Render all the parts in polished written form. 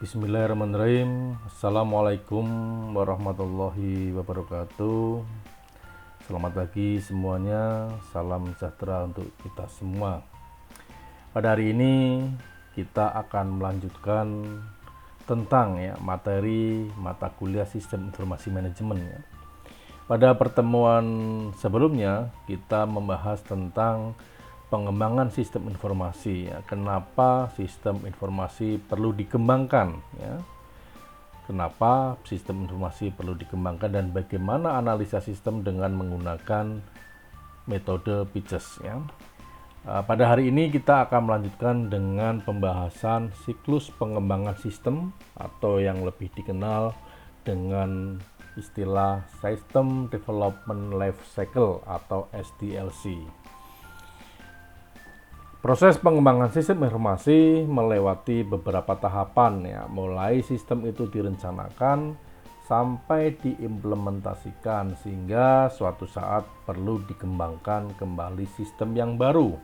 Bismillahirrahmanirrahim. Assalamualaikum warahmatullahi wabarakatuh. Selamat pagi semuanya. Salam sejahtera untuk kita semua. Pada hari ini kita akan melanjutkan tentang materi mata kuliah Sistem Informasi Manajemen. Pada pertemuan sebelumnya kita membahas tentang pengembangan sistem informasi. Kenapa sistem informasi perlu dikembangkan? Kenapa sistem informasi perlu dikembangkan dan bagaimana analisa sistem dengan menggunakan metode Pitches. Pada hari ini kita akan melanjutkan dengan pembahasan siklus pengembangan sistem atau yang lebih dikenal dengan istilah System Development Life Cycle atau SDLC. Proses pengembangan sistem informasi melewati beberapa tahapan, mulai sistem itu direncanakan sampai diimplementasikan sehingga suatu saat perlu dikembangkan kembali sistem yang baru.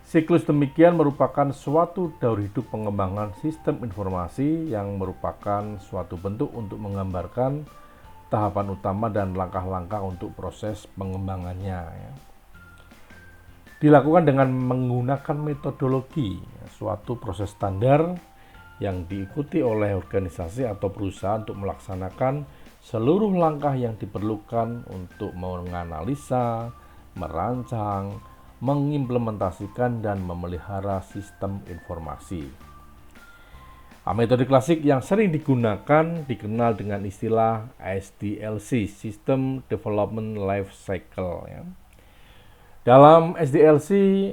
Siklus demikian merupakan suatu daur hidup pengembangan sistem informasi yang merupakan suatu bentuk untuk menggambarkan tahapan utama dan langkah-langkah untuk proses pengembangannya. Dilakukan dengan menggunakan metodologi, suatu proses standar yang diikuti oleh organisasi atau perusahaan untuk melaksanakan seluruh langkah yang diperlukan untuk menganalisa, merancang, mengimplementasikan, dan memelihara sistem informasi. Metode klasik yang sering digunakan dikenal dengan istilah SDLC, System Development Life Cycle. Dalam SDLC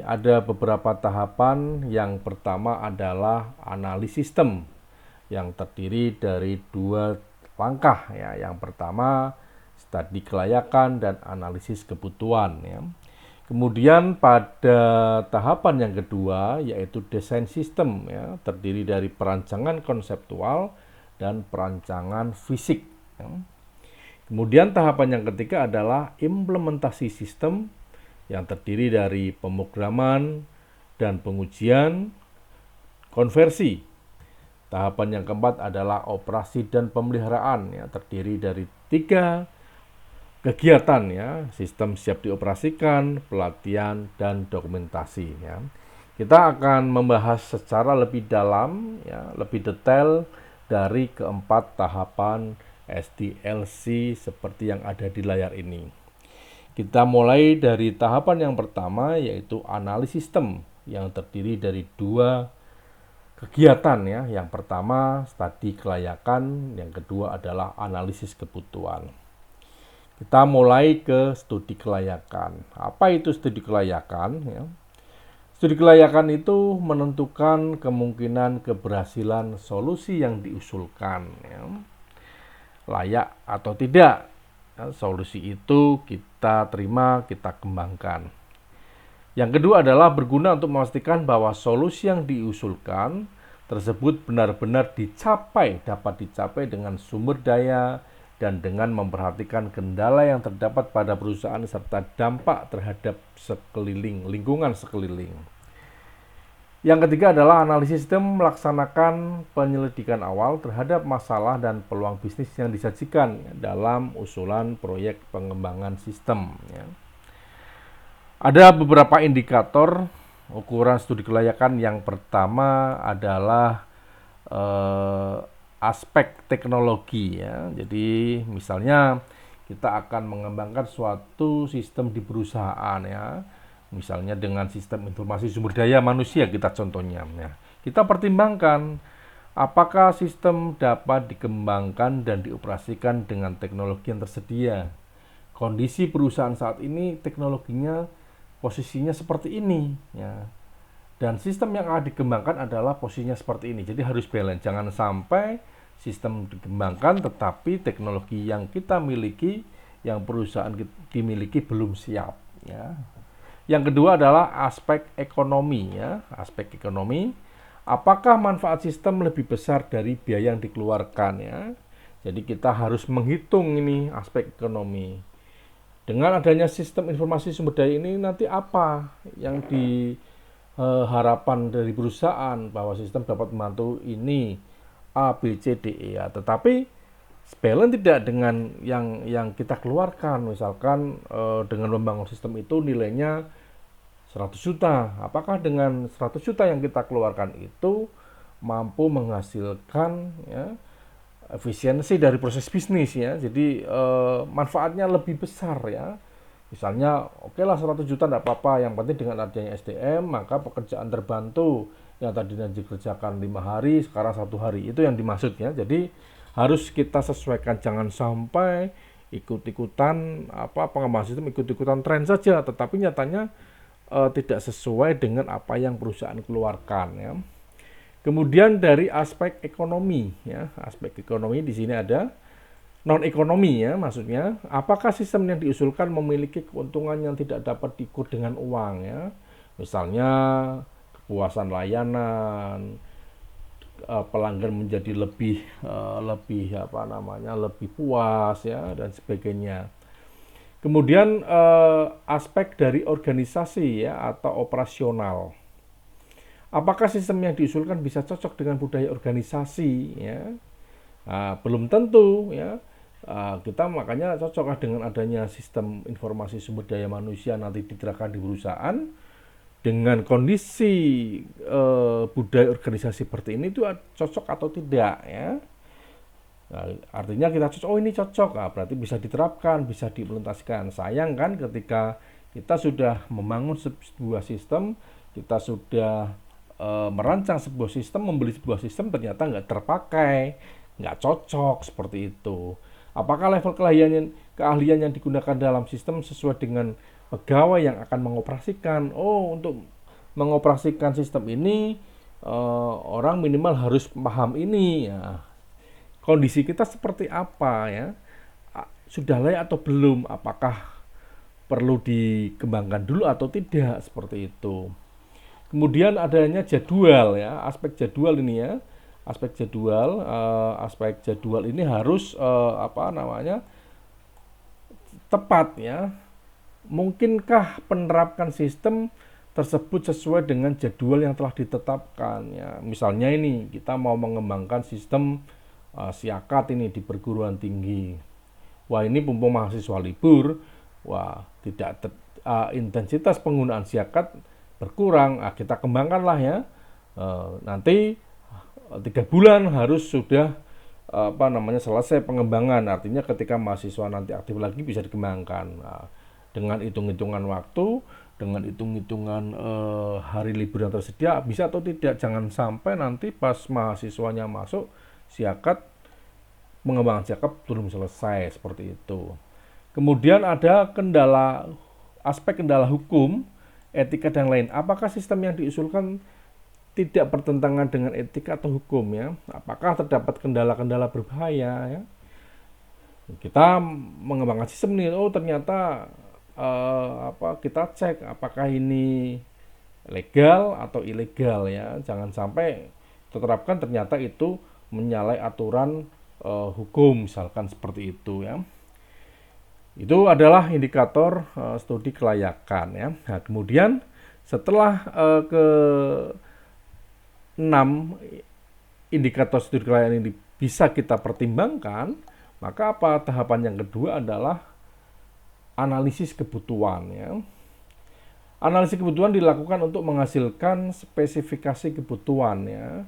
ada beberapa tahapan. Yang pertama adalah analisis sistem yang terdiri dari dua langkah. Yang pertama studi kelayakan dan analisis kebutuhan. Kemudian pada tahapan yang kedua yaitu desain sistem, terdiri dari perancangan konseptual dan perancangan fisik. Kemudian tahapan yang ketiga adalah implementasi sistem yang terdiri dari pemrograman dan pengujian konversi. Tahapan yang keempat adalah operasi dan pemeliharaan, terdiri dari 3 kegiatan, sistem siap dioperasikan, pelatihan, dan dokumentasi. Kita akan membahas secara lebih dalam, lebih detail dari keempat tahapan SDLC seperti yang ada di layar ini. Kita mulai dari tahapan yang pertama yaitu analisis sistem yang terdiri dari 2 kegiatan. Yang pertama studi kelayakan, yang kedua adalah analisis kebutuhan. Kita mulai ke studi kelayakan. Apa itu studi kelayakan? Studi kelayakan itu menentukan kemungkinan keberhasilan solusi yang diusulkan, layak atau tidak. Solusi itu kita terima, kita kembangkan. Yang kedua adalah berguna untuk memastikan bahwa solusi yang diusulkan tersebut benar-benar dapat dicapai dengan sumber daya dan dengan memperhatikan kendala yang terdapat pada perusahaan serta dampak terhadap lingkungan sekeliling. Yang ketiga adalah analisis sistem, melaksanakan penyelidikan awal terhadap masalah dan peluang bisnis yang disajikan dalam usulan proyek pengembangan sistem. Ada beberapa indikator ukuran studi kelayakan. Yang pertama adalah aspek teknologi. Jadi misalnya kita akan mengembangkan suatu sistem di perusahaan, misalnya dengan sistem informasi sumber daya manusia kita contohnya. Kita pertimbangkan apakah sistem dapat dikembangkan dan dioperasikan dengan teknologi yang tersedia. Kondisi perusahaan saat ini teknologinya posisinya seperti ini, dan sistem yang akan dikembangkan adalah posisinya seperti ini. Jadi harus balance, jangan sampai sistem dikembangkan tetapi teknologi yang kita miliki, yang perusahaan dimiliki belum siap. Yang kedua adalah aspek ekonomi. Aspek ekonomi, apakah manfaat sistem lebih besar dari biaya yang dikeluarkan. Jadi kita harus menghitung ini aspek ekonomi. Dengan adanya sistem informasi sumber daya ini nanti apa yang harapan dari perusahaan bahwa sistem dapat membantu ini A, B, C, D, E ya. Tetapi balance tidak dengan yang kita keluarkan. Misalkan dengan membangun sistem itu nilainya 100 juta. Apakah dengan 100 juta yang kita keluarkan itu mampu menghasilkan ya, efisiensi dari proses bisnis ya. Jadi manfaatnya lebih besar ya. Misalnya, oke lah 100 juta tidak apa-apa, yang penting dengan adanya SDM, maka pekerjaan terbantu yang tadinya dikerjakan 5 hari, sekarang 1 hari, itu yang dimaksud ya. Jadi harus kita sesuaikan, jangan sampai ikut-ikutan pengembangan sistem, ikut-ikutan tren saja, tetapi nyatanya tidak sesuai dengan apa yang perusahaan keluarkan ya. Kemudian dari aspek ekonomi ya, aspek ekonomi di sini ada non ekonomi ya, maksudnya apakah sistem yang diusulkan memiliki keuntungan yang tidak dapat diukur dengan uang ya, misalnya kepuasan layanan, pelanggan menjadi lebih lebih puas ya dan sebagainya. Kemudian aspek dari organisasi ya atau operasional, apakah sistem yang diusulkan bisa cocok dengan budaya organisasi ya. Belum tentu ya. Kita makanya cocok dengan adanya sistem informasi sumber daya manusia nanti diterapkan di perusahaan dengan kondisi budaya organisasi seperti ini itu cocok atau tidak ya. Nah, artinya kita cocok, oh ini cocok, berarti bisa diterapkan, bisa diimplementasikan. Sayang kan ketika kita sudah membangun sebuah sistem, kita sudah merancang sebuah sistem, membeli sebuah sistem ternyata nggak terpakai, nggak cocok seperti itu. Apakah level keahlian yang digunakan dalam sistem sesuai dengan pegawai yang akan mengoperasikan? Oh, untuk mengoperasikan sistem ini orang minimal harus paham ini ya. Kondisi kita seperti apa ya? Sudah layak atau belum? Apakah perlu dikembangkan dulu atau tidak seperti itu? Kemudian adanya jadwal ya, aspek jadwal ini ya. Aspek jadwal ini harus tepat ya. Mungkinkah penerapan sistem tersebut sesuai dengan jadwal yang telah ditetapkan ya. Misalnya ini kita mau mengembangkan sistem siakat ini di perguruan tinggi. Wah, ini mumpung mahasiswa libur, wah tidak intensitas penggunaan siakat berkurang. Kita kembangkanlah ya. Nanti 3 bulan harus sudah selesai pengembangan. Artinya ketika mahasiswa nanti aktif lagi bisa dikembangkan. Dengan hitung-hitungan waktu, dengan hitung-hitungan hari libur yang tersedia, bisa atau tidak. Jangan sampai nanti pas mahasiswanya masuk, pengembangan siakat belum selesai seperti itu. Kemudian ada aspek kendala hukum, etika dan lain. Apakah sistem yang diusulkan tidak bertentangan dengan etika atau hukum ya? Apakah terdapat kendala-kendala berbahaya ya? Kita mengembangkan sistem nih, oh ternyata kita cek apakah ini legal atau ilegal ya. Jangan sampai diterapkan ternyata itu menyalahi aturan hukum misalkan seperti itu ya. Itu adalah indikator studi kelayakan ya. Nah, kemudian setelah 6 indikator studi kelayakan ini bisa kita pertimbangkan, maka tahapan yang kedua adalah analisis kebutuhan ya. Analisis kebutuhan dilakukan untuk menghasilkan spesifikasi kebutuhan ya,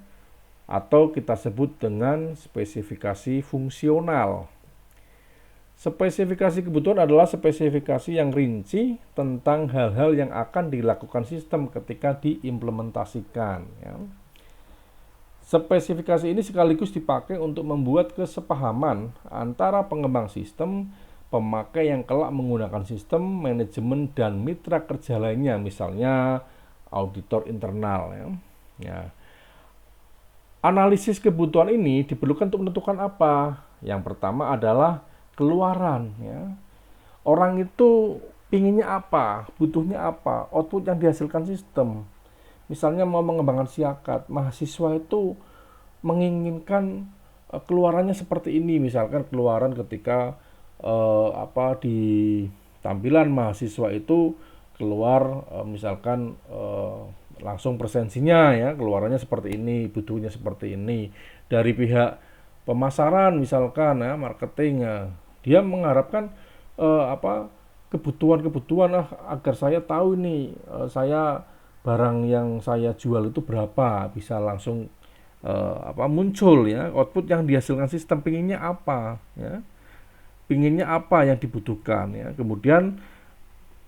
atau kita sebut dengan spesifikasi fungsional. Spesifikasi kebutuhan adalah spesifikasi yang rinci tentang hal-hal yang akan dilakukan sistem ketika diimplementasikan ya. Spesifikasi ini sekaligus dipakai untuk membuat kesepahaman antara pengembang sistem, pemakai yang kelak menggunakan sistem, manajemen, dan mitra kerja lainnya, misalnya auditor internal ya. Ya. Analisis kebutuhan ini diperlukan untuk menentukan apa? Yang pertama adalah keluaran ya. Orang itu pinginnya apa, butuhnya apa, output yang dihasilkan sistem. Misalnya mau mengembangkan siakat, mahasiswa itu menginginkan keluarannya seperti ini, misalkan keluaran ketika di tampilan mahasiswa itu keluar misalkan langsung presensinya ya, keluarannya seperti ini, butuhnya seperti ini. Dari pihak pemasaran misalkan ya, marketing ya, dia mengharapkan apa kebutuhan-kebutuhan agar saya tahu ini saya barang yang saya jual itu berapa, bisa langsung apa muncul ya output yang dihasilkan sistem, pinginnya apa ya, pinginnya apa yang dibutuhkan ya, kemudian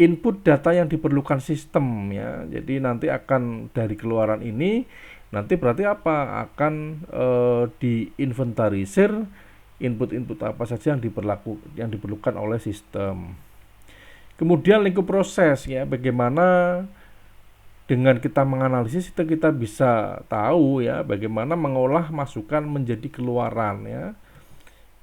input data yang diperlukan sistem ya. Jadi nanti akan dari keluaran ini nanti berarti apa akan diinventarisir input-input apa saja yang diperlukan oleh sistem. Kemudian lingkup proses ya, bagaimana dengan kita menganalisis itu kita bisa tahu ya bagaimana mengolah masukan menjadi keluaran ya.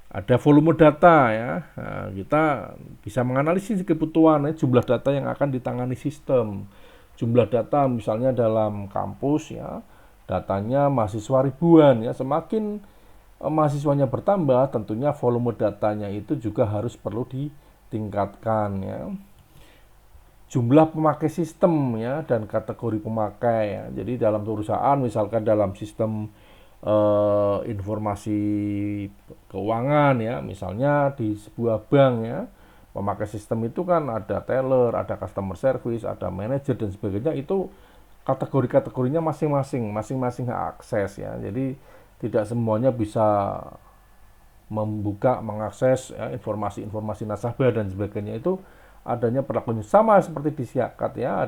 Ada volume data ya, nah, kita bisa menganalisis kebutuhan ya, jumlah data yang akan ditangani sistem. Jumlah data misalnya dalam kampus ya, datanya mahasiswa ribuan ya, semakin mahasiswanya bertambah, tentunya volume datanya itu juga harus perlu ditingkatkan ya. Jumlah pemakai sistem ya dan kategori pemakai ya. Jadi dalam perusahaan misalkan dalam sistem informasi keuangan ya, misalnya di sebuah bank ya, pemakai sistem itu kan ada teller, ada customer service, ada manajer dan sebagainya, itu kategori-kategorinya masing-masing akses ya. Jadi tidak semuanya bisa membuka, mengakses ya, informasi-informasi nasabah dan sebagainya, itu adanya perlakuan sama seperti di Siakat ya,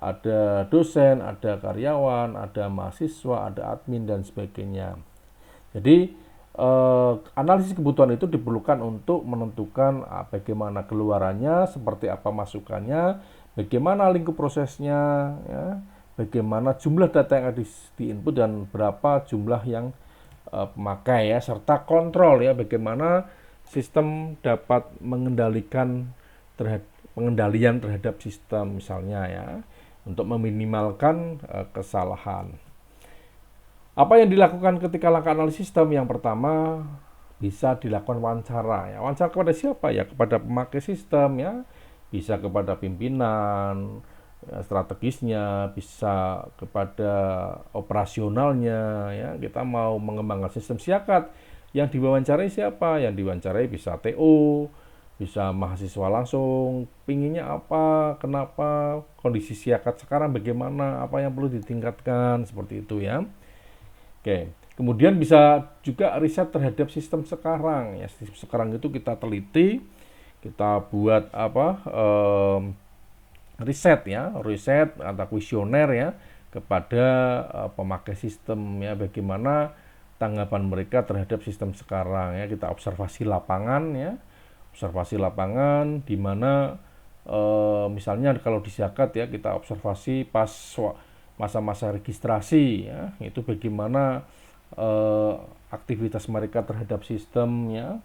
ada dosen, ada karyawan, ada mahasiswa, ada admin dan sebagainya. Jadi analisis kebutuhan itu diperlukan untuk menentukan bagaimana keluarannya, seperti apa masukannya, bagaimana lingkup prosesnya, ya, bagaimana jumlah data yang ada di input dan berapa jumlah yang pemakai ya, serta kontrol ya, bagaimana sistem dapat mengendalikan pengendalian terhadap sistem misalnya ya, untuk meminimalkan kesalahan. Apa yang dilakukan ketika langkah analisis sistem? Yang pertama, bisa dilakukan wawancara ya. Wawancara kepada siapa ya? Kepada pemakai sistem ya, bisa kepada pimpinan ya, strategisnya, bisa kepada operasionalnya ya. Kita mau mengembangkan sistem Siakat, yang diwawancarai siapa? Yang diwawancarai bisa TO, bisa mahasiswa langsung, pinginnya apa, kenapa, kondisi Siakat sekarang bagaimana, apa yang perlu ditingkatkan, seperti itu ya. Oke, kemudian bisa juga riset terhadap sistem sekarang ya. Sistem sekarang itu kita teliti, kita buat riset atau kuesioner ya kepada pemakai sistem ya, bagaimana tanggapan mereka terhadap sistem sekarang ya. Kita observasi lapangan ya, di mana misalnya kalau di Siakat ya, kita observasi pas masa-masa registrasi ya, itu bagaimana aktivitas mereka terhadap sistem ya.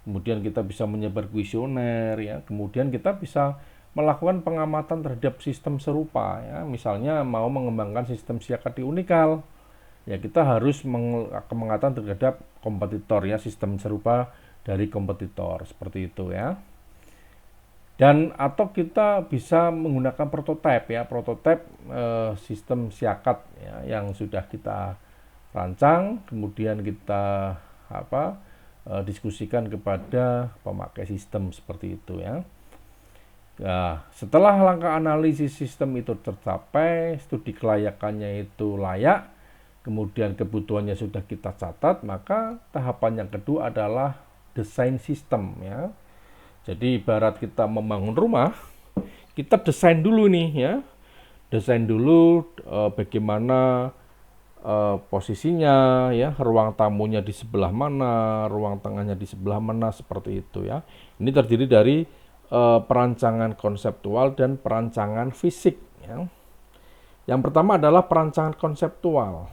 Kemudian kita bisa menyebar kuesioner ya, kemudian kita bisa melakukan pengamatan terhadap sistem serupa ya. Misalnya mau mengembangkan sistem Siakat di Unikal ya, kita harus pengamatan terhadap kompetitor ya, sistem serupa dari kompetitor, seperti itu ya. Dan atau kita bisa menggunakan prototipe sistem Siakat ya, yang sudah kita rancang, kemudian kita diskusikan kepada pemakai sistem, seperti itu ya. Nah, setelah langkah analisis sistem itu tercapai, studi kelayakannya itu layak, kemudian kebutuhannya sudah kita catat, maka tahapan yang kedua adalah desain sistem ya. Jadi ibarat kita membangun rumah, kita desain dulu nih ya. Desain dulu bagaimana posisinya ya, ruang tamunya di sebelah mana, ruang tengahnya di sebelah mana, seperti itu ya. Ini terdiri dari perancangan konseptual dan perancangan fisik ya. Yang pertama adalah perancangan konseptual.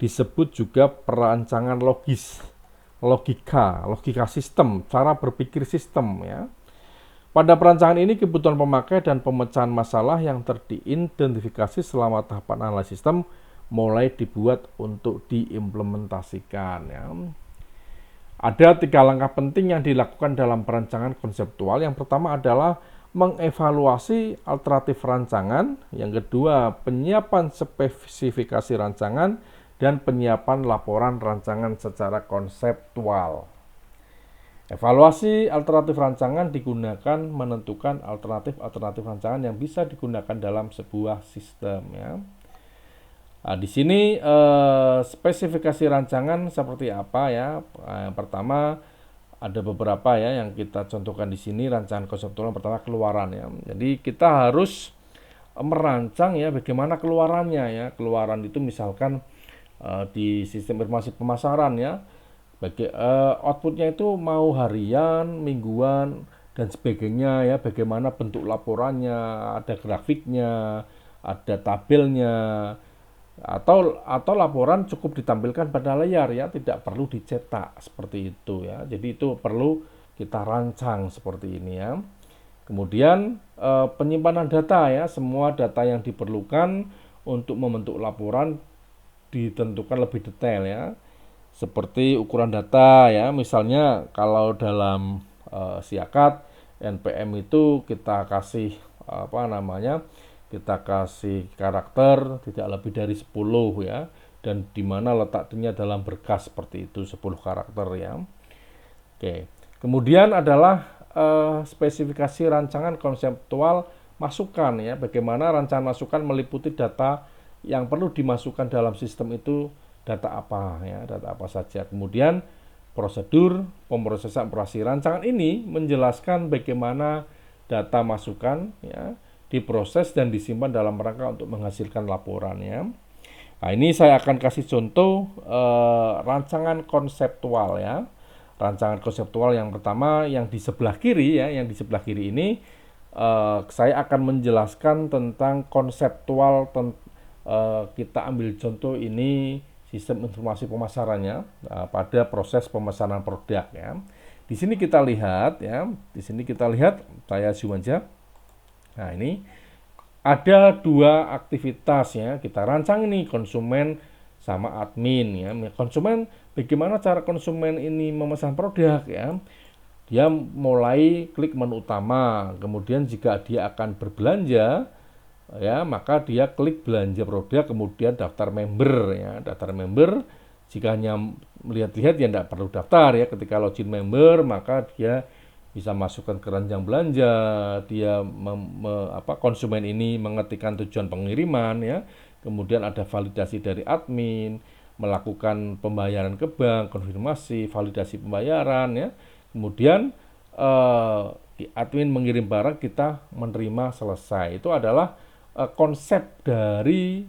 Disebut juga perancangan logika sistem, cara berpikir sistem ya. Pada perancangan ini kebutuhan pemakai dan pemecahan masalah yang teridentifikasi selama tahapan analisis sistem mulai dibuat untuk diimplementasikan ya. Ada 3 langkah penting yang dilakukan dalam perancangan konseptual. Yang pertama adalah mengevaluasi alternatif rancangan, yang kedua penyiapan spesifikasi rancangan, dan penyiapan laporan rancangan secara konseptual. Evaluasi alternatif rancangan digunakan menentukan alternatif rancangan yang bisa digunakan dalam sebuah sistem ya. Nah, di sini spesifikasi rancangan seperti apa ya? Yang pertama ada beberapa ya yang kita contohkan di sini rancangan konseptual. Yang pertama keluaran ya. Jadi kita harus merancang ya bagaimana keluarannya ya. Keluaran itu misalkan di sistem informasi pemasaran ya. Outputnya itu mau harian, mingguan dan sebagainya ya. Bagaimana bentuk laporannya, ada grafiknya, ada tabelnya. Atau laporan cukup ditampilkan pada layar ya, tidak perlu dicetak seperti itu ya. Jadi itu perlu kita rancang seperti ini ya. Kemudian penyimpanan data ya, semua data yang diperlukan untuk membentuk laporan ditentukan lebih detail ya. Seperti ukuran data ya, misalnya kalau dalam Siakat NPM itu kita kasih kita kasih karakter tidak lebih dari 10 ya, dan di mana letaknya dalam berkas seperti itu 10 karakter ya. Oke. Kemudian adalah spesifikasi rancangan konseptual masukan ya, bagaimana rancangan masukan meliputi data yang perlu dimasukkan dalam sistem itu, data apa ya, data apa saja. Kemudian prosedur pemrosesan operasi rancangan ini menjelaskan bagaimana data masukan ya diproses dan disimpan dalam rangka untuk menghasilkan laporannya. Nah, ini saya akan kasih contoh rancangan konseptual ya. Rancangan konseptual yang pertama yang di sebelah kiri ya, yang di sebelah kiri ini saya akan menjelaskan tentang konseptual kita ambil contoh ini sistem informasi pemasarannya pada proses pemesanan produk ya. Di sini kita lihat ya, saya zoom aja. Nah, ini ada dua aktivitas ya, kita rancang ini konsumen sama admin ya. Konsumen, bagaimana cara konsumen ini memesan produk ya? Dia mulai klik menu utama, kemudian jika dia akan berbelanja ya, maka dia klik belanja produk, kemudian daftar member ya. Daftar member, jika hanya melihat-lihat ya tidak perlu daftar ya. Ketika login member, maka dia bisa masukkan ke keranjang belanja, dia konsumen ini mengetikkan tujuan pengiriman ya, kemudian ada validasi dari admin, melakukan pembayaran ke bank, konfirmasi, validasi pembayaran ya, kemudian admin mengirim barang, kita menerima, selesai. Itu adalah konsep dari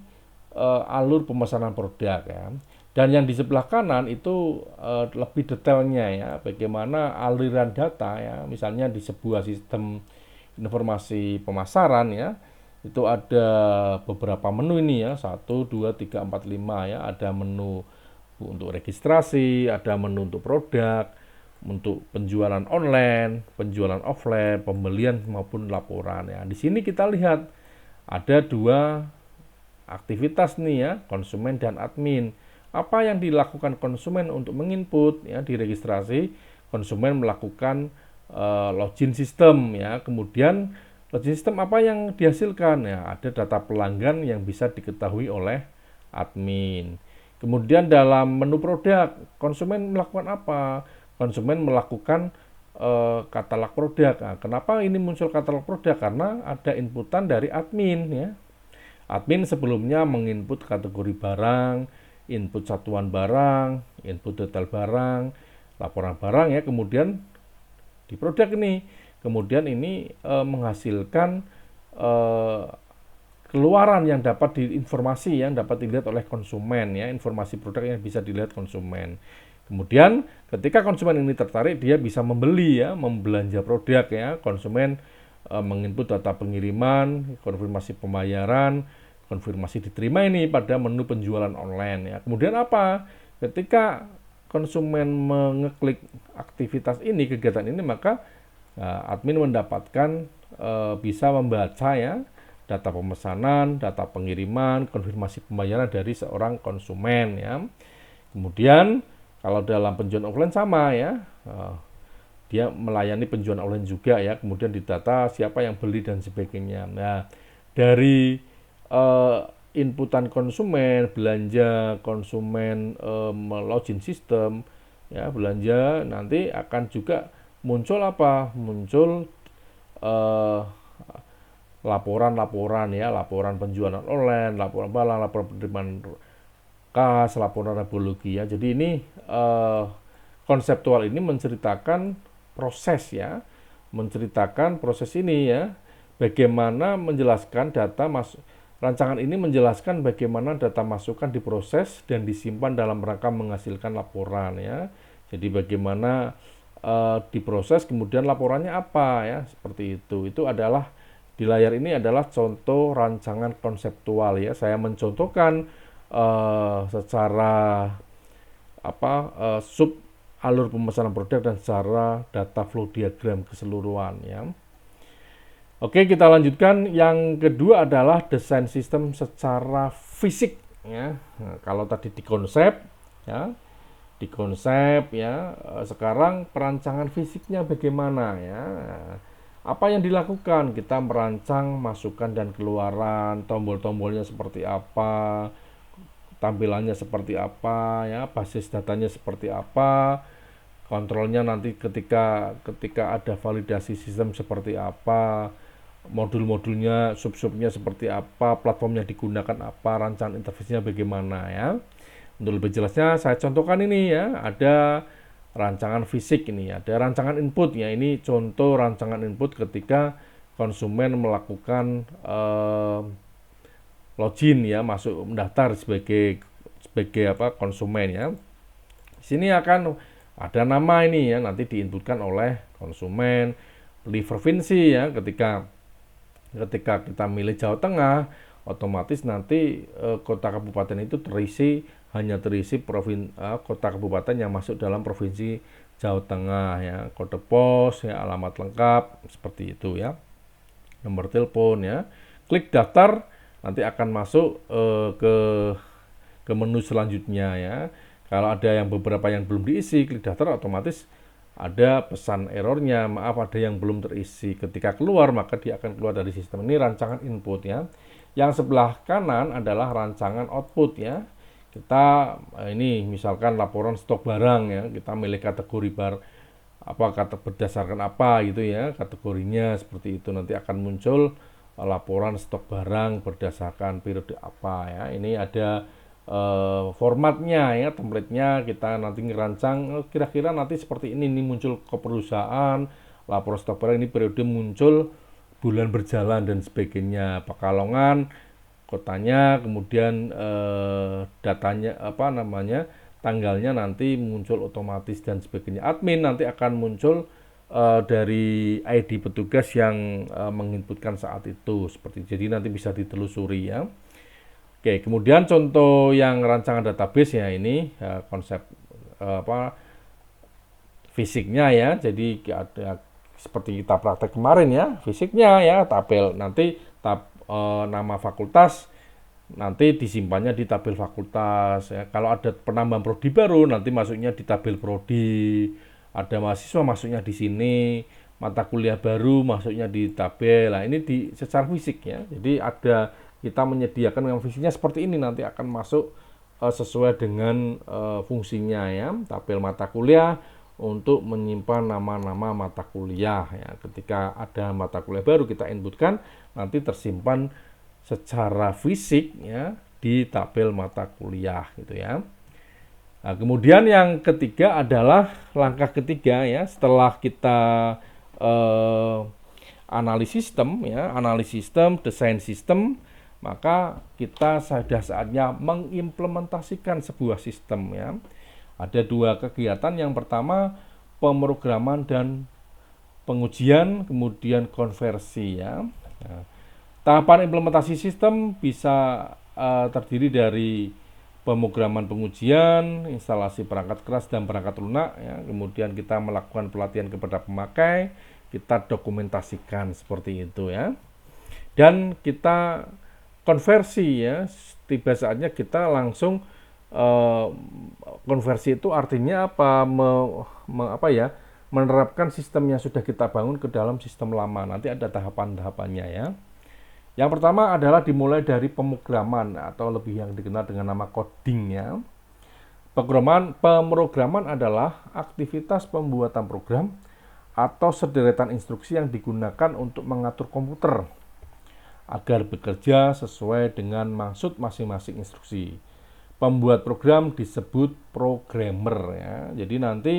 alur pemesanan produk ya. Dan yang di sebelah kanan itu lebih detailnya ya, bagaimana aliran data ya, misalnya di sebuah sistem informasi pemasaran ya, itu ada beberapa menu ini ya, 1, 2, 3, 4, 5 ya, ada menu untuk registrasi, ada menu untuk produk, untuk penjualan online, penjualan offline, pembelian maupun laporan ya. Di sini kita lihat ada dua aktivitas nih ya, konsumen dan admin. Apa yang dilakukan konsumen untuk menginput ya, di registrasi, konsumen melakukan login sistem ya. Kemudian login sistem apa yang dihasilkan ya, ada data pelanggan yang bisa diketahui oleh admin. Kemudian dalam menu produk, konsumen melakukan apa? Konsumen melakukan katalog produk. Nah, kenapa ini muncul katalog produk? Karena ada inputan dari admin ya. Admin sebelumnya menginput kategori barang, input satuan barang, input detail barang, laporan barang ya, kemudian di produk ini, kemudian ini menghasilkan keluaran yang dapat informasi yang dapat dilihat oleh konsumen ya, informasi produk yang bisa dilihat konsumen. Kemudian ketika konsumen ini tertarik, dia bisa membeli ya, membelanja produk ya. Konsumen menginput data pengiriman, konfirmasi pembayaran, konfirmasi diterima ini pada menu penjualan online ya. Kemudian apa? Ketika konsumen mengeklik aktivitas ini, kegiatan ini, maka admin mendapatkan bisa membaca ya data pemesanan, data pengiriman, konfirmasi pembayaran dari seorang konsumen ya. Kemudian kalau dalam penjualan offline sama ya, dia melayani penjualan online juga ya, kemudian didata siapa yang beli dan sebagainya. Nah, dari inputan konsumen, belanja konsumen, login sistem, ya belanja nanti akan juga muncul apa? Muncul laporan-laporan ya, laporan penjualan online, laporan barang, laporan penerimaan kas, laporan rabologi ya. Jadi ini konseptual ini menceritakan proses ya, menceritakan proses ini ya, bagaimana menjelaskan data rancangan ini menjelaskan bagaimana data masukan diproses dan disimpan dalam rangka menghasilkan laporan ya. Jadi bagaimana diproses kemudian laporannya apa ya, seperti itu. Itu adalah di layar ini adalah contoh rancangan konseptual ya. Saya mencontohkan secara sub alur pemesanan produk dan secara data flow diagram keseluruhan ya. Oke, kita lanjutkan. Yang kedua adalah desain sistem secara fisik ya. Nah, kalau tadi di konsep ya, sekarang perancangan fisiknya bagaimana ya. Apa yang dilakukan? Kita merancang masukan dan keluaran, tombol-tombolnya seperti apa, tampilannya seperti apa ya, basis datanya seperti apa, kontrolnya nanti ketika ada validasi sistem seperti apa, modul-modulnya, sub-subnya seperti apa, platformnya digunakan apa, rancangan interface-nya bagaimana ya. Untuk lebih jelasnya saya contohkan ini ya, ada rancangan fisik ini, ada rancangan input ya. Ini contoh rancangan input ketika konsumen melakukan login ya, masuk mendaftar sebagai konsumen ya. Di sini akan ada nama ini ya, nanti diinputkan oleh konsumen, pilih provinsi ya. Ketika kita milih Jawa Tengah, otomatis nanti kota kabupaten itu hanya terisi kota kabupaten yang masuk dalam provinsi Jawa Tengah ya, kode pos ya, alamat lengkap seperti itu ya, nomor telepon ya. Klik daftar, nanti akan masuk ke menu selanjutnya ya. Kalau ada beberapa yang belum diisi, klik daftar, otomatis ada pesan errornya, maaf ada yang belum terisi. Ketika keluar, maka dia akan keluar dari sistem. Ini rancangan input ya. Yang sebelah kanan adalah rancangan output ya. Kita ini misalkan laporan stok barang ya, kita milih kategori berdasarkan apa gitu ya, kategorinya seperti itu. Nanti akan muncul laporan stok barang berdasarkan periode apa ya. Ini ada formatnya ya, template-nya. Kita nanti ngerancang kira-kira nanti seperti ini muncul ke perusahaan, laporan stok barang ini periode muncul, bulan berjalan dan sebagainya, Pekalongan kotanya, kemudian datanya tanggalnya nanti muncul otomatis dan sebagainya. Admin nanti akan muncul dari ID petugas yang menginputkan saat itu, seperti jadi nanti bisa ditelusuri ya. Oke, kemudian contoh yang rancangan database ya, ini konsep fisiknya ya. Jadi ada seperti kita praktek kemarin ya, fisiknya ya, tabel nanti nama fakultas nanti disimpannya di tabel fakultas ya. Kalau ada penambahan prodi baru nanti masuknya di tabel prodi, ada mahasiswa masuknya di sini, mata kuliah baru masuknya di tabel. Nah, ini secara fisik ya. Jadi kita menyediakan yang fisiknya seperti ini, nanti akan masuk sesuai dengan fungsinya ya. Tabel mata kuliah untuk menyimpan nama-nama mata kuliah ya. Ketika ada mata kuliah baru kita inputkan, nanti tersimpan secara fisik ya di tabel mata kuliah gitu ya. Nah, kemudian yang ketiga adalah langkah ketiga ya, setelah kita analisis sistem, desain sistem, maka kita sudah saatnya mengimplementasikan sebuah sistem ya. Ada dua kegiatan, yang pertama pemrograman dan pengujian, kemudian konversi ya. Nah, tahapan implementasi sistem bisa terdiri dari pemrograman, pengujian, instalasi perangkat keras dan perangkat lunak ya. Kemudian kita melakukan pelatihan kepada pemakai, kita dokumentasikan seperti itu ya. Dan kita konversi ya, tiba saatnya kita langsung konversi. Itu artinya apa? menerapkan sistem yang sudah kita bangun ke dalam sistem lama. Nanti ada tahapan-tahapannya ya. Yang pertama adalah dimulai dari pemrograman atau lebih yang dikenal dengan nama coding ya. Pemrograman adalah aktivitas pembuatan program atau sederetan instruksi yang digunakan untuk mengatur komputer agar bekerja sesuai dengan maksud masing-masing instruksi. Pembuat program disebut programmer ya. Jadi nanti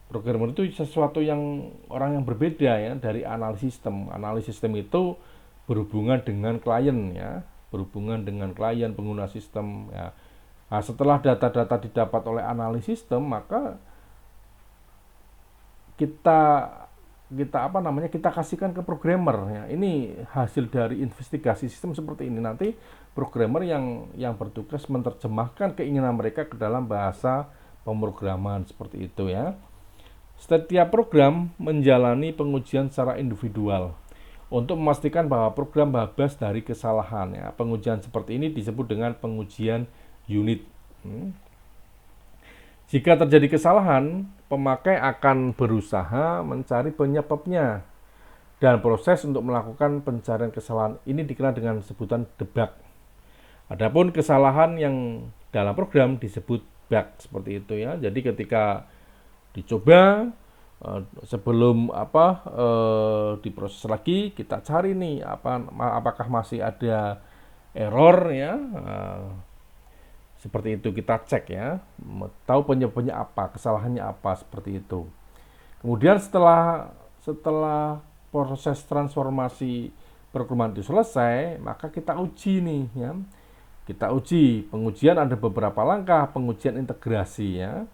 programmer itu sesuatu yang orang yang berbeda ya dari analis sistem. Analis sistem itu berhubungan dengan klien ya, berhubungan dengan klien pengguna sistem ya. Nah, setelah data-data didapat oleh analis sistem, maka kita kasihkan ke programmer ya. Ini hasil dari investigasi sistem seperti ini. Nanti programmer yang bertugas menerjemahkan keinginan mereka ke dalam bahasa pemrograman seperti itu ya. Setiap program menjalani pengujian secara individual untuk memastikan bahwa program bebas dari kesalahan ya. Pengujian seperti ini disebut dengan pengujian unit. Jika terjadi kesalahan, pemakai akan berusaha mencari penyebabnya dan proses untuk melakukan pencarian kesalahan ini dikenal dengan sebutan debug. Adapun kesalahan yang dalam program disebut bug seperti itu ya. Jadi ketika dicoba sebelum diproses lagi, kita cari nih apakah masih ada error ya. Seperti itu kita cek ya, tahu penyebabnya apa, kesalahannya apa seperti itu. Kemudian setelah proses transformasi programan itu selesai, maka kita uji nih ya. Kita uji, pengujian ada beberapa langkah, pengujian integrasi ya.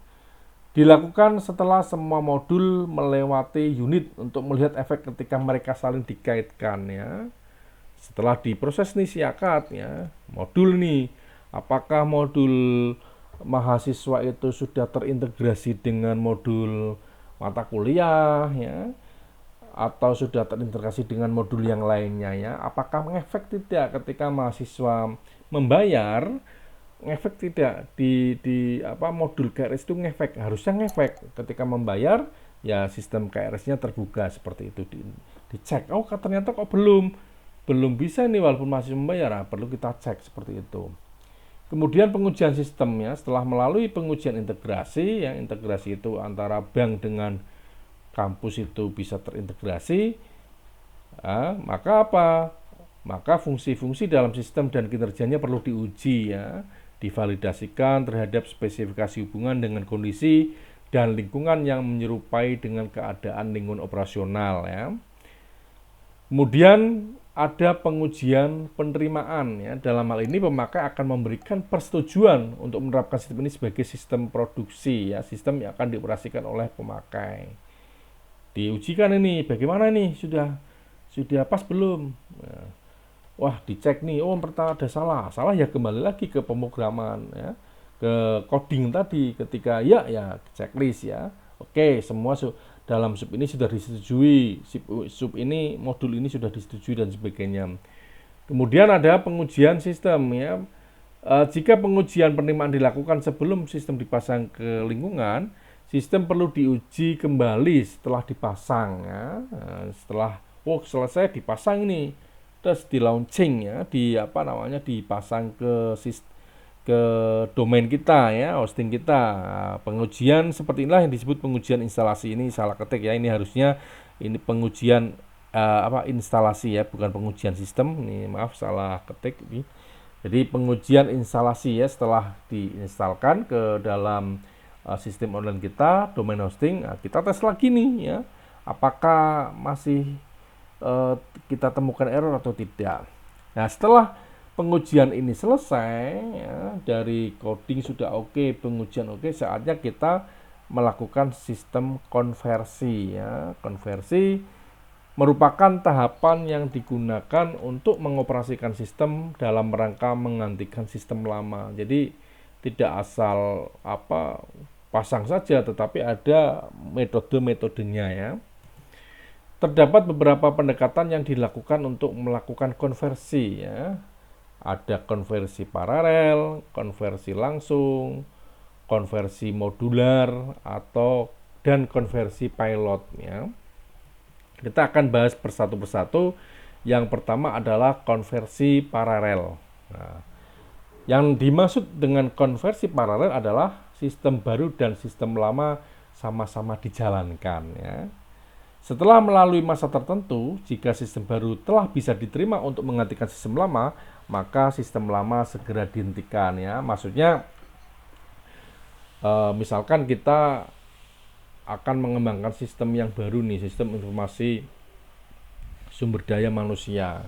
Dilakukan setelah semua modul melewati unit untuk melihat efek ketika mereka saling dikaitkan ya. Setelah diproses nih siakat ya, modul nih, apakah modul mahasiswa itu sudah terintegrasi dengan modul mata kuliah ya, atau sudah terintegrasi dengan modul yang lainnya ya. Apakah ngefek tidak ketika mahasiswa membayar, ngefek tidak di modul KRS itu ngefek, harusnya ngefek ketika membayar ya, sistem KRS-nya terbuka seperti itu, dicek. Oh ternyata kok belum bisa nih walaupun masih membayar, perlu kita cek seperti itu. Kemudian pengujian sistemnya setelah melalui pengujian integrasi, yang integrasi itu antara bank dengan kampus itu bisa terintegrasi, maka maka fungsi-fungsi dalam sistem dan kinerjanya perlu diuji ya, divalidasikan terhadap spesifikasi hubungan dengan kondisi dan lingkungan yang menyerupai dengan keadaan lingkungan operasional ya. Kemudian ada pengujian penerimaan ya. Dalam hal ini pemakai akan memberikan persetujuan untuk menerapkan sistem ini sebagai sistem produksi ya, sistem yang akan dioperasikan oleh pemakai. Diujikan ini bagaimana nih, sudah pas belum? Nah, wah dicek nih, oh pertama ada salah ya kembali lagi ke pemrograman ya, ke coding tadi. Ketika ya checklist ya, oke semua dalam sub ini sudah disetujui, sub ini modul ini sudah disetujui dan sebagainya. Kemudian ada pengujian sistem ya. Jika pengujian penerimaan dilakukan sebelum sistem dipasang ke lingkungan, sistem perlu diuji kembali setelah dipasang ya. Setelah selesai dipasang ini, terus di launching ya, dipasang ke domain kita ya, hosting kita. Pengujian seperti inilah yang disebut pengujian instalasi. Ini salah ketik ya, ini harusnya ini pengujian instalasi ya, bukan pengujian sistem. Ini maaf salah ketik ini. Jadi pengujian instalasi ya, setelah diinstalkan ke dalam sistem online kita, domain hosting, kita tes lagi nih ya, apakah masih kita temukan error atau tidak. Nah setelah pengujian ini selesai ya, dari coding sudah oke, pengujian oke, saatnya kita melakukan sistem konversi ya. Konversi merupakan tahapan yang digunakan untuk mengoperasikan sistem dalam rangka menggantikan sistem lama. Jadi tidak asal pasang saja, tetapi ada metode-metodenya ya. Terdapat beberapa pendekatan yang dilakukan untuk melakukan konversi ya. Ada konversi paralel, konversi langsung, konversi modular, atau dan konversi pilot ya. Kita akan bahas persatu persatu. Yang pertama adalah konversi paralel. Nah, yang dimaksud dengan konversi paralel adalah sistem baru dan sistem lama sama-sama dijalankan ya. Setelah melalui masa tertentu, jika sistem baru telah bisa diterima untuk menggantikan sistem lama, maka sistem lama segera dihentikan ya. Maksudnya misalkan kita akan mengembangkan sistem yang baru nih, sistem informasi sumber daya manusia.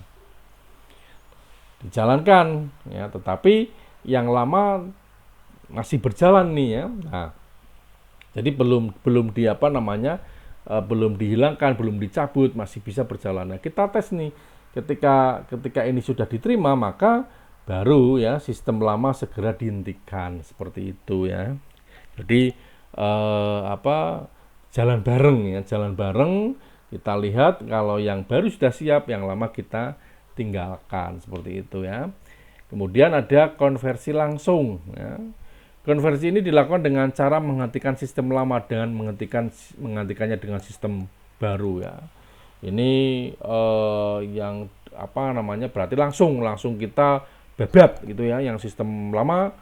Dijalankan ya, tetapi yang lama masih berjalan nih ya. Nah, jadi belum di apa namanya? Belum dihilangkan, belum dicabut, masih bisa berjalan. Nah, kita tes nih. Ketika ini sudah diterima, maka baru ya sistem lama segera dihentikan seperti itu ya. Jadi jalan bareng ya, jalan bareng. Kita lihat kalau yang baru sudah siap, yang lama kita tinggalkan seperti itu ya. Kemudian ada konversi langsung ya. Konversi ini dilakukan dengan cara menghentikan sistem lama dan menggantikannya dengan sistem baru ya. Ini yang apa namanya, berarti langsung kita babat gitu ya. Yang sistem lama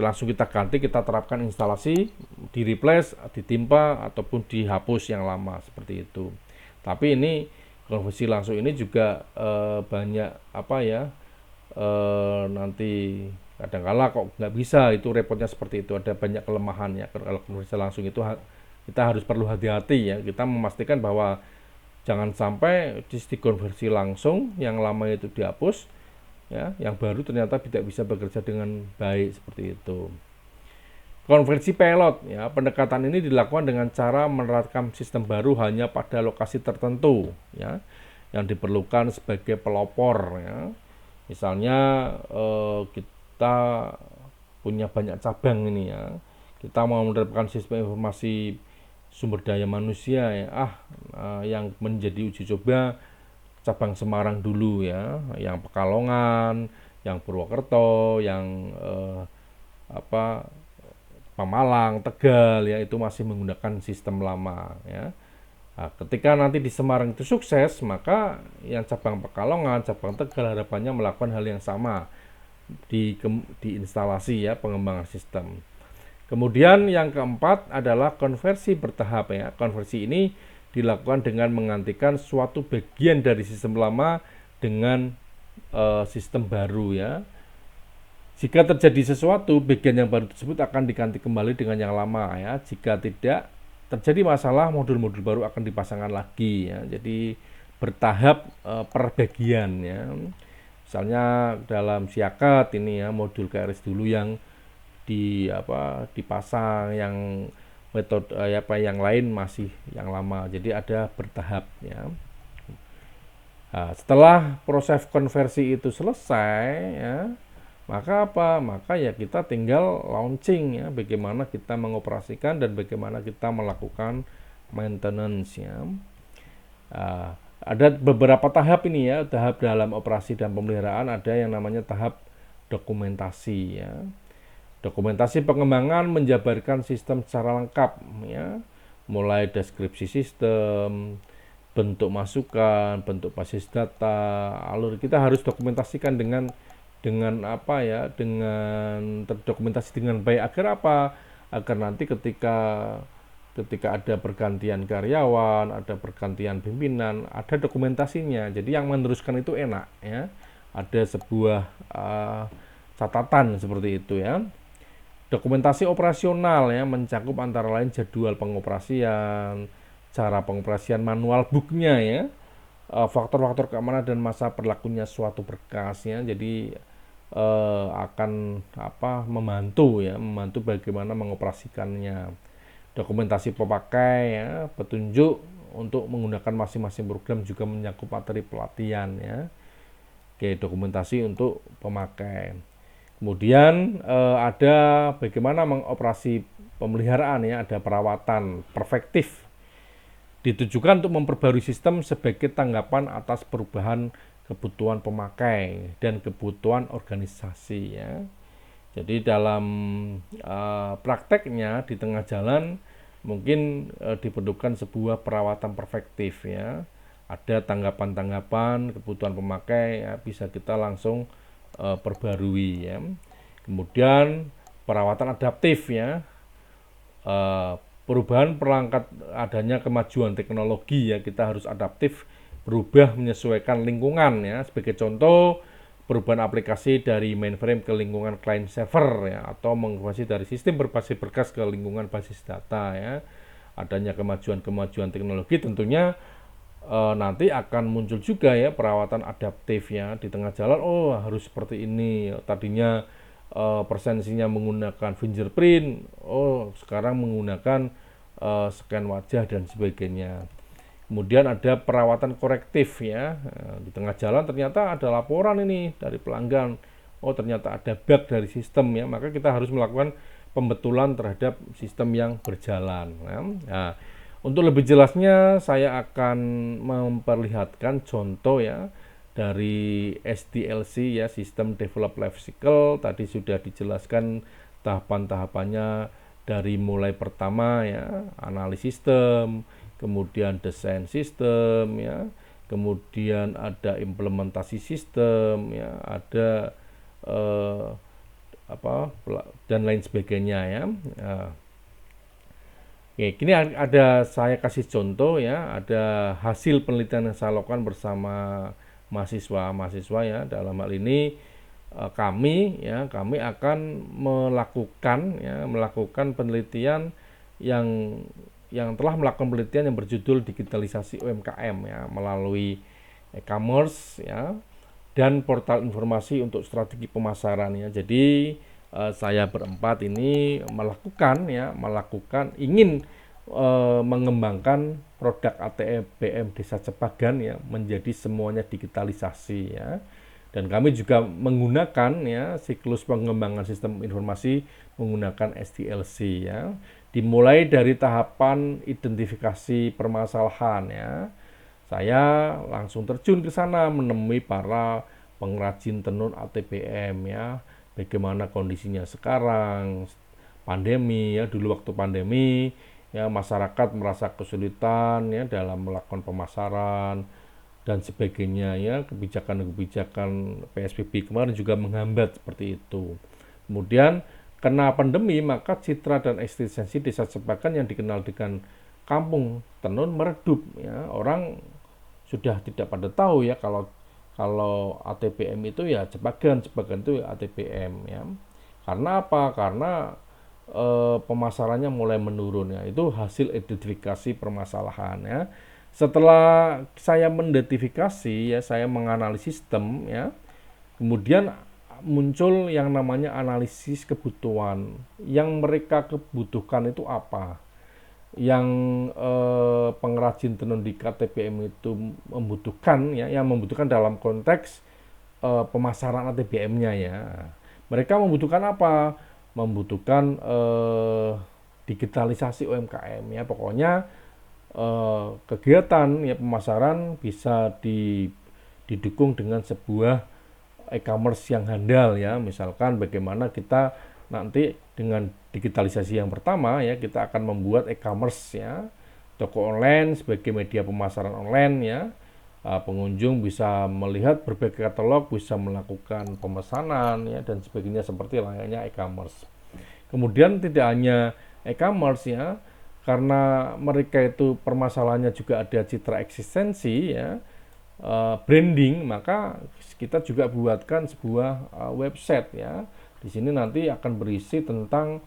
langsung kita ganti, kita terapkan instalasi, di replace, ditimpa ataupun dihapus yang lama seperti itu. Tapi ini konversi langsung ini juga banyak apa ya, nanti kadang-kala kok nggak bisa, itu repotnya seperti itu, ada banyak kelemahan ya. Kalau konversi langsung itu kita harus perlu hati-hati ya, kita memastikan bahwa jangan sampai di konversi langsung yang lama itu dihapus ya, yang baru ternyata tidak bisa bekerja dengan baik seperti itu. Konversi pilot ya, pendekatan ini dilakukan dengan cara menerapkan sistem baru hanya pada lokasi tertentu ya, yang diperlukan sebagai pelopor ya. Misalnya kita punya banyak cabang ini ya, kita mau menerapkan sistem informasi sumber daya manusia ya, yang menjadi uji coba cabang Semarang dulu ya, yang Pekalongan, yang Purwokerto, yang Pemalang, Tegal ya, itu masih menggunakan sistem lama ya. Nah, ketika nanti di Semarang itu sukses, maka yang cabang Pekalongan, cabang Tegal harapannya melakukan hal yang sama di instalasi ya, pengembangan sistem. Kemudian yang keempat adalah konversi bertahap ya. Konversi ini dilakukan dengan menggantikan suatu bagian dari sistem lama dengan sistem baru ya. Jika terjadi sesuatu, bagian yang baru tersebut akan diganti kembali dengan yang lama ya. Jika tidak terjadi masalah, modul-modul baru akan dipasangkan lagi ya. Jadi bertahap per bagian ya. Misalnya dalam Siakat ini ya, modul KRS dulu yang dipasang, yang metode yang lain masih yang lama. Jadi ada bertahap ya. Nah, setelah proses konversi itu selesai ya, maka ya kita tinggal launching ya, bagaimana kita mengoperasikan dan bagaimana kita melakukan maintenance ya. Ada beberapa tahap ini ya, tahap dalam operasi dan pemeliharaan. Ada yang namanya tahap dokumentasi ya. Dokumentasi pengembangan menjabarkan sistem secara lengkap ya, mulai deskripsi sistem, bentuk masukan, bentuk basis data, alur. Kita harus dokumentasikan dengan apa ya, dengan terdokumentasi dengan baik. Agar apa? Agar nanti ketika ada pergantian karyawan, ada pergantian pimpinan, ada dokumentasinya. Jadi yang meneruskan itu enak ya. Ada sebuah catatan seperti itu ya. Dokumentasi operasional ya, mencakup antara lain jadwal pengoperasian, cara pengoperasian, manual booknya ya, faktor-faktor keamanan dan masa berlakunya suatu berkas ya. Jadi akan membantu bagaimana mengoperasikannya. Dokumentasi pemakai ya, petunjuk untuk menggunakan masing-masing program juga mencakup materi pelatihan ya. Oke, dokumentasi untuk pemakai. Kemudian ada bagaimana mengoperasi pemeliharaan ya, ada perawatan perfektif. Ditujukan untuk memperbarui sistem sebagai tanggapan atas perubahan kebutuhan pemakai dan kebutuhan organisasi ya. Jadi dalam prakteknya di tengah jalan mungkin diperlukan sebuah perawatan preventif ya. Ada tanggapan-tanggapan kebutuhan pemakai ya, bisa kita langsung perbarui ya. Kemudian perawatan adaptif ya, perubahan perangkat, adanya kemajuan teknologi ya, kita harus adaptif, berubah menyesuaikan lingkungan ya. Sebagai contoh, perubahan aplikasi dari mainframe ke lingkungan client server ya, atau mengkonversi dari sistem berbasis berkas ke lingkungan basis data ya. Adanya kemajuan teknologi tentunya nanti akan muncul juga ya perawatan adaptif ya, di tengah jalan oh harus seperti ini, tadinya persensinya menggunakan fingerprint, oh sekarang menggunakan scan wajah dan sebagainya. Kemudian ada perawatan korektif ya, di tengah jalan ternyata ada laporan ini dari pelanggan, oh ternyata ada bug dari sistem ya, maka kita harus melakukan pembetulan terhadap sistem yang berjalan ya. Nah, untuk lebih jelasnya saya akan memperlihatkan contoh ya dari SDLC ya, System Develop Life Cycle. Tadi sudah dijelaskan tahapan-tahapannya dari mulai pertama ya, analisis sistem, kemudian desain sistem ya, kemudian ada implementasi sistem ya, ada dan lain sebagainya ya. Oke, kini ada saya kasih contoh ya, ada hasil penelitian yang saya lakukan bersama mahasiswa ya. Dalam hal ini kami akan melakukan penelitian yang telah melakukan penelitian yang berjudul digitalisasi UMKM ya, melalui e-commerce ya dan portal informasi untuk strategi pemasaran ya. Jadi saya berempat ini ingin mengembangkan produk ATBM Desa Cepagan ya menjadi semuanya digitalisasi ya. Dan kami juga menggunakan ya siklus pengembangan sistem informasi menggunakan SDLC ya. Dimulai dari tahapan identifikasi permasalahan ya. Saya langsung terjun ke sana menemui para pengrajin tenun ATBM ya. Bagaimana kondisinya sekarang, pandemi ya, dulu waktu pandemi ya masyarakat merasa kesulitan ya dalam melakukan pemasaran dan sebagainya ya, kebijakan PSBB kemarin juga menghambat seperti itu. Kemudian kena pandemi maka citra dan eksistensi Desa Cepagan yang dikenal dengan kampung tenun meredup ya. Orang sudah tidak pada tahu ya kalau ATBM itu ya Cepagan itu ya ATBM ya. Karena apa? Karena pemasarannya mulai menurun ya. Itu hasil identifikasi permasalahan ya. Setelah saya mendetifikasi ya, saya menganalisis sistem ya. Kemudian muncul yang namanya analisis kebutuhan. Yang mereka kebutuhkan itu apa? Yang pengrajin tenun di KTBM itu membutuhkan ya, yang membutuhkan dalam konteks pemasaran ATBM-nya ya. Mereka membutuhkan apa? Membutuhkan digitalisasi UMKM ya. Pokoknya kegiatan ya pemasaran bisa didukung dengan sebuah e-commerce yang handal ya. Misalkan bagaimana kita nanti dengan digitalisasi yang pertama ya, kita akan membuat e-commerce ya, toko online sebagai media pemasaran online ya. Pengunjung bisa melihat berbagai katalog, bisa melakukan pemesanan ya dan sebagainya seperti layaknya e-commerce. Kemudian tidak hanya e-commerce ya, karena mereka itu permasalahannya juga ada citra eksistensi ya, branding, maka kita juga buatkan sebuah website ya. Di sini nanti akan berisi tentang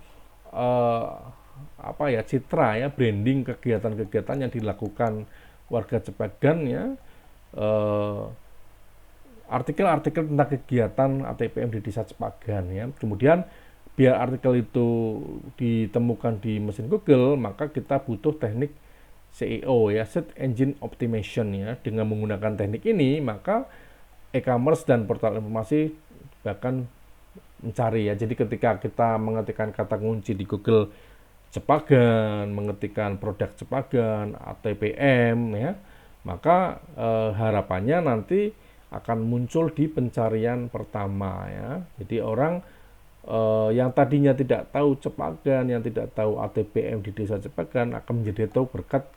citra ya, branding kegiatan-kegiatan yang dilakukan warga Cepagan ya, artikel-artikel tentang kegiatan ATBM di Desa Cepagan ya. Kemudian biar artikel itu ditemukan di mesin Google, maka kita butuh teknik SEO ya, Search Engine Optimization ya. Dengan menggunakan teknik ini, maka e-commerce dan portal informasi bahkan mencari ya. Jadi ketika kita mengetikkan kata kunci di Google Cepagan, mengetikkan produk Cepagan, ATBM ya, maka harapannya nanti akan muncul di pencarian pertama ya. Jadi orang yang tadinya tidak tahu Cepagan, yang tidak tahu ATBM di desa Cepagan akan menjadi tahu berkat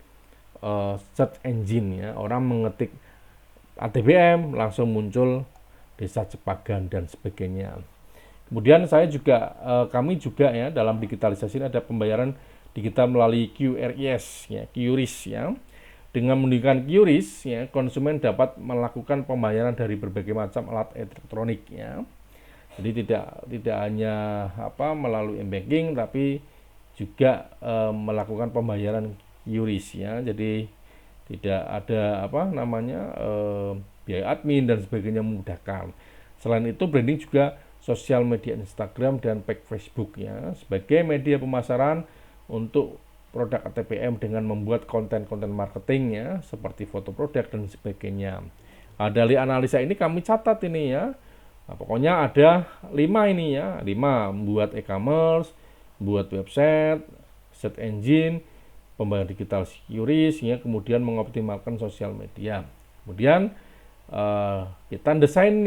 search engine ya. Orang mengetik ATBM langsung muncul desa Cepagan dan sebagainya. Kemudian kami juga ya dalam digitalisasi ini ada pembayaran digital melalui QRIS ya, QRIS ya. Dengan menggunakan QRIS ya, konsumen dapat melakukan pembayaran dari berbagai macam alat elektronik ya. Jadi tidak hanya melalui m-banking tapi juga melakukan pembayaran QRIS ya. Jadi tidak ada biaya admin dan sebagainya, memudahkan. Selain itu branding juga sosial media Instagram dan page Facebook ya sebagai media pemasaran untuk produk ATBM dengan membuat konten-konten marketing ya seperti foto produk dan sebagainya. Dari analisa ini kami catat ini ya. Nah, pokoknya ada 5 ini ya, 5 membuat e-commerce, buat website, search engine, pembayaran digital QRIS ya, kemudian mengoptimalkan sosial media. Kemudian kita desain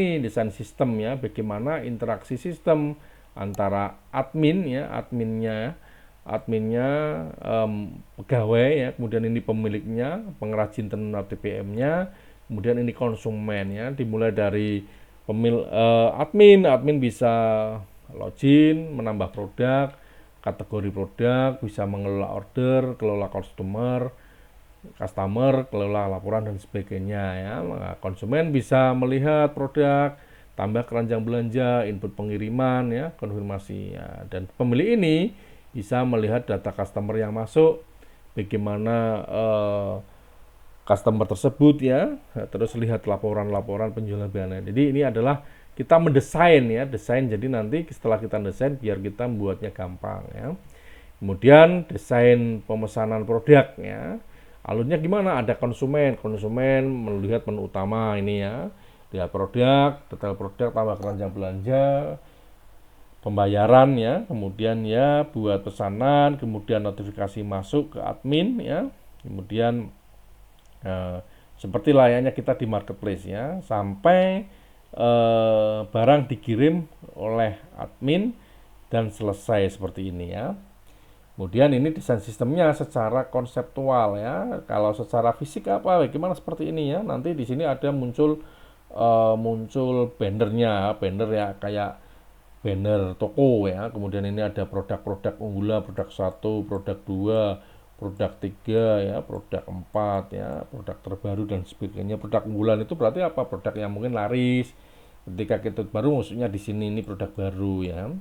sistem ya, bagaimana interaksi sistem antara adminnya, pegawai ya, kemudian ini pemiliknya, pengrajin tenun ATBM-nya, kemudian ini konsumen ya, dimulai dari admin bisa login, menambah produk, kategori produk, bisa mengelola order, kelola customer, kelola laporan dan sebagainya ya. Maka konsumen bisa melihat produk, tambah keranjang belanja, input pengiriman ya, konfirmasi ya. Dan pemilik ini bisa melihat data customer yang masuk, bagaimana customer tersebut ya, terus lihat laporan-laporan penjualan bulanan. Jadi ini adalah kita mendesain ya, jadi nanti setelah kita desain biar kita membuatnya gampang ya. Kemudian desain pemesanan produk ya. Alurnya gimana? Ada konsumen melihat menu utama ini ya. Lihat produk, detail produk, tambah keranjang belanja, pembayaran ya, kemudian ya buat pesanan, kemudian notifikasi masuk ke admin ya. Kemudian seperti layaknya kita di marketplace ya, sampai barang dikirim oleh admin dan selesai seperti ini ya. Kemudian ini desain sistemnya secara konseptual ya. Kalau secara fisik bagaimana seperti ini ya. Nanti di sini ada muncul banner ya, kayak banner toko ya. Kemudian ini ada produk-produk unggulan, produk 1, produk 2, produk 3 ya, produk 4 ya, produk terbaru dan sebagainya. Produk unggulan itu berarti apa? Produk yang mungkin laris. Ketika kita baru maksudnya di sini ini produk baru ya.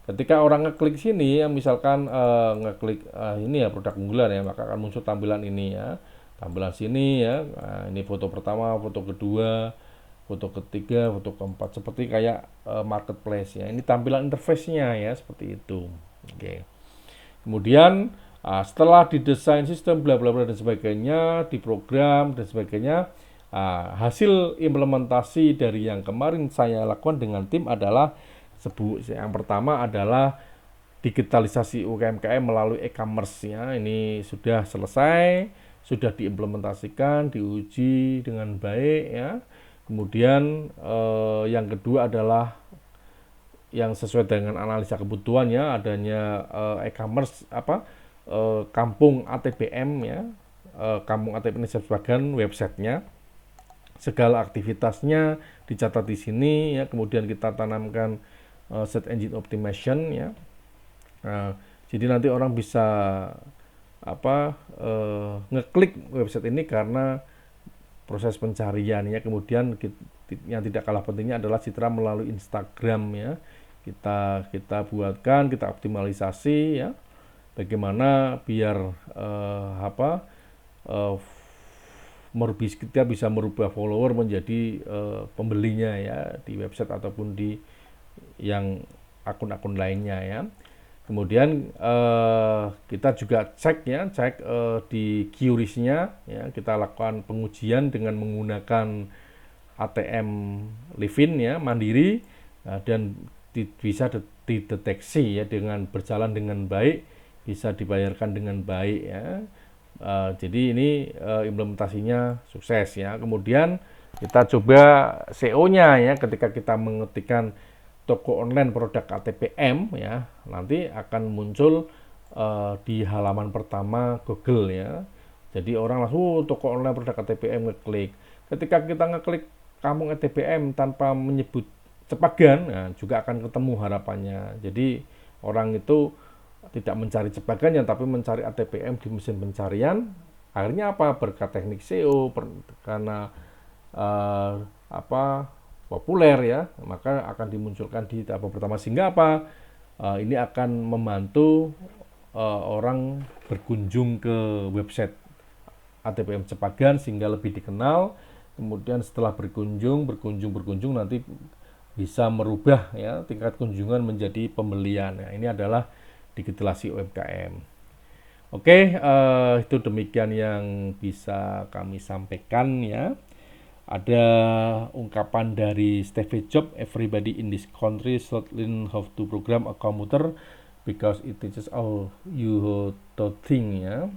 Ketika orang ngeklik sini ya, misalkan ngeklik ini ya produk unggulan ya, maka akan muncul tampilan ini ya. Tampilan sini ya. Nah, ini foto pertama, foto kedua, foto ketiga, foto keempat, seperti kayak marketplace ya. Ini tampilan interface-nya ya, seperti itu. Oke. Kemudian setelah didesain sistem bla bla bla dan sebagainya, diprogram dan sebagainya, hasil implementasi dari yang kemarin saya lakukan dengan tim adalah yang pertama adalah digitalisasi UMKM melalui e-commerce ya. Ini sudah selesai, sudah diimplementasikan, diuji dengan baik ya. Kemudian yang kedua adalah yang sesuai dengan analisa kebutuhan ya, adanya e-commerce kampung ATBM ya. Kampung ATBM sebagai websitenya, segala aktivitasnya dicatat di sini ya. Kemudian kita tanamkan search engine optimization ya. Jadi nanti orang bisa ngeklik website ini karena proses pencariannya. Kemudian yang tidak kalah pentingnya adalah citra melalui Instagram ya. Kita buatkan, kita optimalisasi ya. Bagaimana biar kita bisa merubah follower menjadi pembelinya ya di website ataupun di yang akun-akun lainnya ya. Kemudian kita juga cek di QRIS-nya ya, kita lakukan pengujian dengan menggunakan ATM Livin ya, mandiri dan bisa dideteksi ya, dengan berjalan dengan baik, bisa dibayarkan dengan baik ya. Jadi ini implementasinya sukses ya. Kemudian kita coba SEO-nya ya, ketika kita mengetikkan toko online produk KTPM ya, nanti akan muncul di halaman pertama Google ya. Jadi orang langsung toko online produk KTPM ngeklik. Ketika kita ngeklik kampung KTPM tanpa menyebut Cepagan, nah, juga akan ketemu harapannya. Jadi orang itu tidak mencari Cepagannya tapi mencari ATPM di mesin pencarian. Akhirnya apa? Berkat teknik SEO karena populer ya, maka akan dimunculkan di tahap pertama, sehingga apa? Ini akan membantu orang berkunjung ke website ATPM Cepagan sehingga lebih dikenal. Kemudian setelah berkunjung nanti bisa merubah ya tingkat kunjungan menjadi pembelian. Nah, ini adalah digitalisasi UMKM. Oke, itu demikian yang bisa kami sampaikan ya. Ada ungkapan dari Steve Jobs, everybody in this country should learn how to program a computer because it teaches all you to think ya.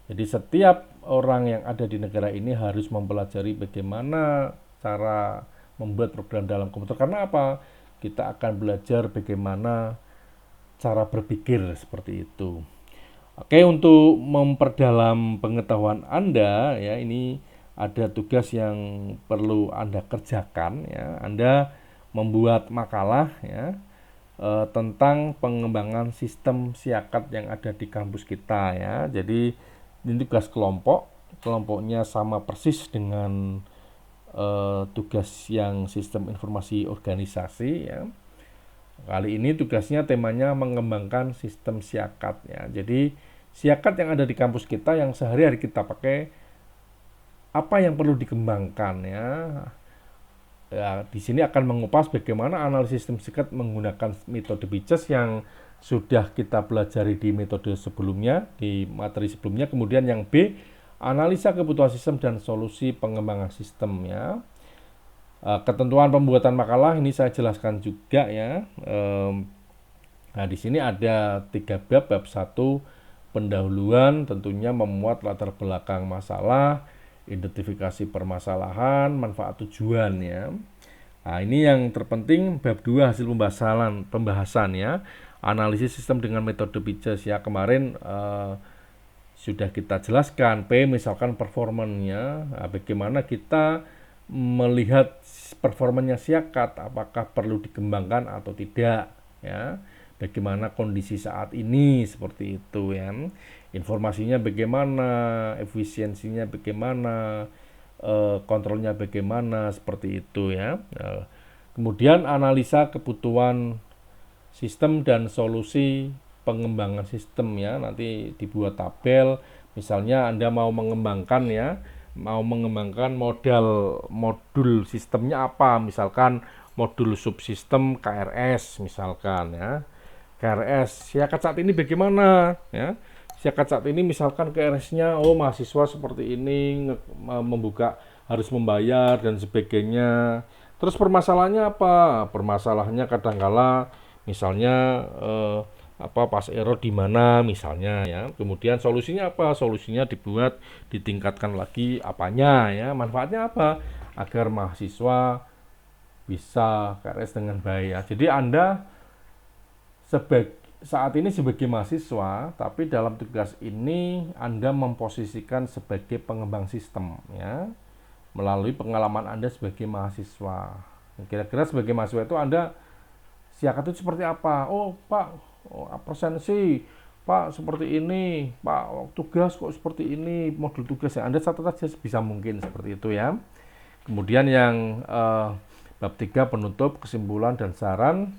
Jadi setiap orang yang ada di negara ini harus mempelajari bagaimana cara membuat program dalam komputer. Karena apa? Kita akan belajar bagaimana cara berpikir seperti itu. Oke, untuk memperdalam pengetahuan Anda ya, ini ada tugas yang perlu Anda kerjakan ya. Anda membuat makalah ya tentang pengembangan sistem siakat yang ada di kampus kita ya. Jadi ini tugas kelompok. Kelompoknya sama persis dengan tugas yang sistem informasi organisasi ya. Kali ini tugasnya temanya mengembangkan sistem siakat ya. Jadi siakat yang ada di kampus kita yang sehari-hari kita pakai, apa yang perlu dikembangkan ya. Ya, di sini akan mengupas bagaimana analisis sistem siakat menggunakan metode BICES yang sudah kita pelajari di metode sebelumnya, di materi sebelumnya. Kemudian yang B, analisa kebutuhan sistem dan solusi pengembangan sistem ya. Ketentuan pembuatan makalah ini saya jelaskan juga ya. Nah, di sini ada 3 bab. Bab 1 pendahuluan, tentunya memuat latar belakang masalah, identifikasi permasalahan, manfaat tujuan ya. Nah, ini yang terpenting. Bab 2 hasil pembahasan ya. Analisis sistem dengan metode BICES ya. Kemarin sudah kita jelaskan. P misalkan performanya, bagaimana kita melihat performanya siakat, apakah perlu dikembangkan atau tidak ya. Bagaimana kondisi saat ini seperti itu ya. Informasinya bagaimana, efisiensinya bagaimana, kontrolnya bagaimana seperti itu ya. Kemudian analisa kebutuhan sistem dan solusi pengembangan sistem ya, nanti dibuat tabel. Misalnya Anda mau mengembangkan modul sistemnya apa, misalkan modul subsistem KRS misalkan ya. KRS siakat saat ini bagaimana ya. Siakat saat ini misalkan KRS-nya mahasiswa seperti ini, harus membayar dan sebagainya. Terus permasalahannya apa? Permasalahannya kadangkala misalnya pas error di mana misalnya ya. Kemudian solusinya apa? Solusinya ditingkatkan lagi apanya ya. Manfaatnya apa? Agar mahasiswa bisa KRS dengan baik ya. Jadi Anda saat ini sebagai mahasiswa, tapi dalam tugas ini Anda memposisikan sebagai pengembang sistem ya. Melalui pengalaman Anda sebagai mahasiswa. Kira-kira sebagai mahasiswa itu Anda siakat itu seperti apa? Pak, absensi, Pak seperti ini, Pak tugas kok seperti ini, modul tugas yang Anda catat saja bisa mungkin seperti itu ya. Kemudian yang bab 3 penutup, kesimpulan dan saran,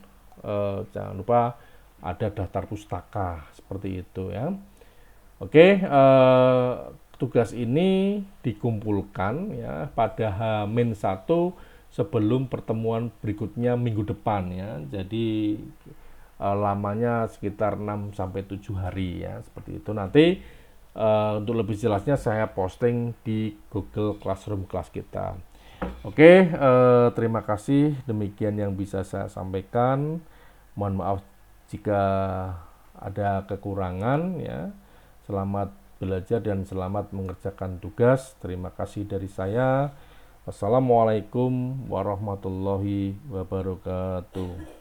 jangan lupa ada daftar pustaka seperti itu ya. Oke, tugas ini dikumpulkan ya pada H-1 sebelum pertemuan berikutnya minggu depan ya. Jadi lamanya sekitar 6 sampai 7 hari ya, seperti itu. Nanti untuk lebih jelasnya saya posting di Google Classroom kelas kita. Oke, terima kasih. Demikian yang bisa saya sampaikan. Mohon maaf jika ada kekurangan ya. Selamat belajar dan selamat mengerjakan tugas. Terima kasih dari saya. Wassalamualaikum warahmatullahi wabarakatuh.